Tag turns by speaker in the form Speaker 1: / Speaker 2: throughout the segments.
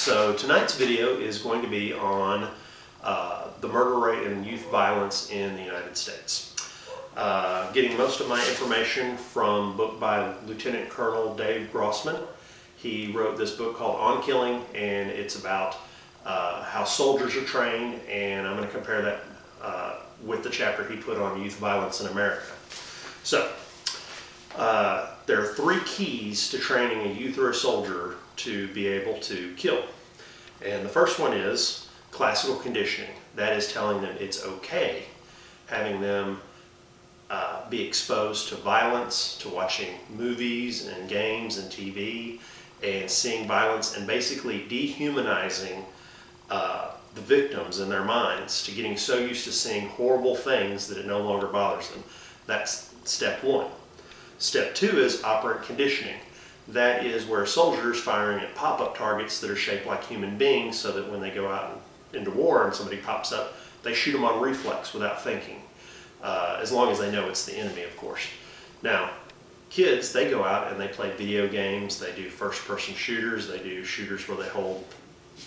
Speaker 1: So tonight's video is going to be on the murder rate and youth violence in the United States. Getting most of my information from a book by Lieutenant Colonel Dave Grossman. He wrote this book called On Killing, and it's about how soldiers are trained, and I'm going to compare that with the chapter he put on youth violence in America. So, there are three keys to training a youth or a soldier to be able to kill. And the first one is classical conditioning. That is telling them it's okay, having them be exposed to violence, to watching movies and games and TV, and seeing violence, and basically dehumanizing the victims in their minds, to getting so used to seeing horrible things that it no longer bothers them. That's step one. Step two is operant conditioning. That is where soldiers firing at pop-up targets that are shaped like human beings, so that when they go out into war and somebody pops up, they shoot them on reflex without thinking, as long as they know it's the enemy, of course. Now, kids, they go out and they play video games, they do first-person shooters, they do shooters where they hold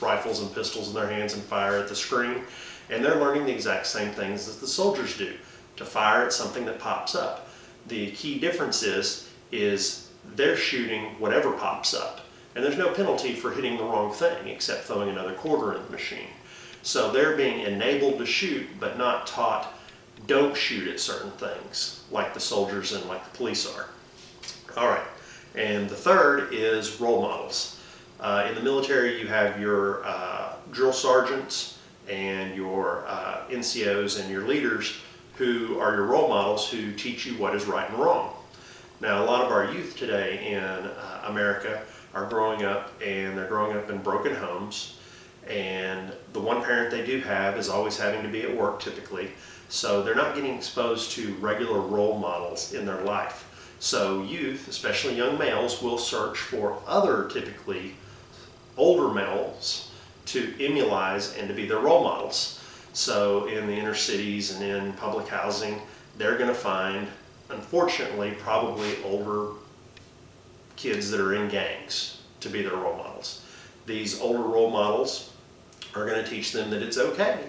Speaker 1: rifles and pistols in their hands and fire at the screen, and they're learning the exact same things as the soldiers do, to fire at something that pops up. The key difference is they're shooting whatever pops up, and there's no penalty for hitting the wrong thing except throwing another quarter in the machine. So they're being enabled to shoot, but not taught don't shoot at certain things like the soldiers and like the police are. All right, and the third is role models. In the military, you have your drill sergeants and your NCOs and your leaders, who are your role models, who teach you what is right and wrong. Now, a lot of our youth today in America are growing up, and they're growing up in broken homes, and the one parent they do have is always having to be at work typically, so they're not getting exposed to regular role models in their life. So youth, especially young males, will search for other typically older males to emulate and to be their role models. So in the inner cities and in public housing, they're going to find, unfortunately, probably older kids that are in gangs to be their role models. These older role models are going to teach them that it's okay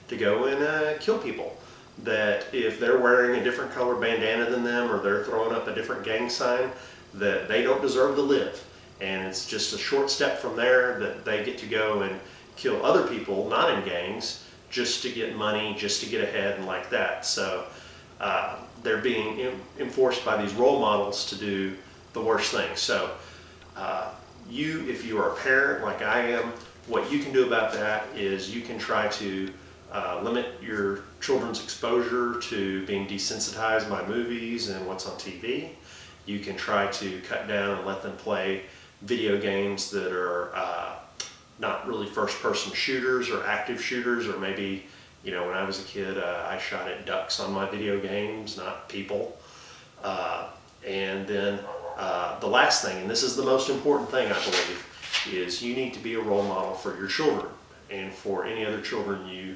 Speaker 1: to go and kill people. That if they're wearing a different color bandana than them, or they're throwing up a different gang sign, that they don't deserve to live. And it's just a short step from there that they get to go and kill other people not in gangs just to get money, just to get ahead, and like that. So they're being enforced by these role models to do the worst things. So if you are a parent like I am, what you can do about that is you can try to limit your children's exposure to being desensitized by movies and what's on TV. You can try to cut down and let them play video games that are not really first-person shooters or active shooters, or maybe, you know, when I was a kid, I shot at ducks on my video games, not people. And then the last thing, and this is the most important thing, I believe, is you need to be a role model for your children and for any other children you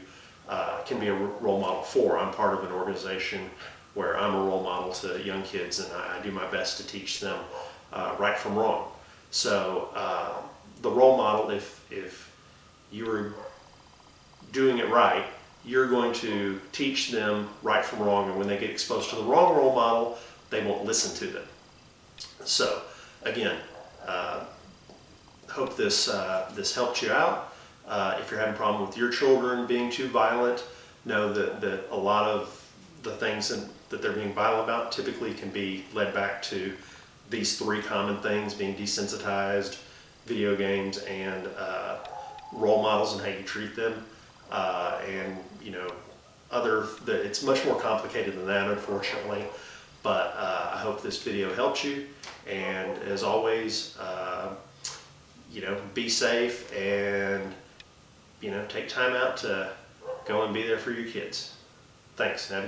Speaker 1: can be a role model for. I'm part of an organization where I'm a role model to young kids, and I do my best to teach them right from wrong. So the role model, if you're doing it right, you're going to teach them right from wrong, and when they get exposed to the wrong role model, they won't listen to them. So again, hope this helped you out. If you're having a problem with your children being too violent, know that a lot of the things that they're being violent about typically can be led back to these three common things: being desensitized, video games, and role models and how you treat them. And you know, it's much more complicated than that, unfortunately. But I hope this video helped you. And as always, you know, be safe, and you know, take time out to go and be there for your kids. Thanks, and have a good one.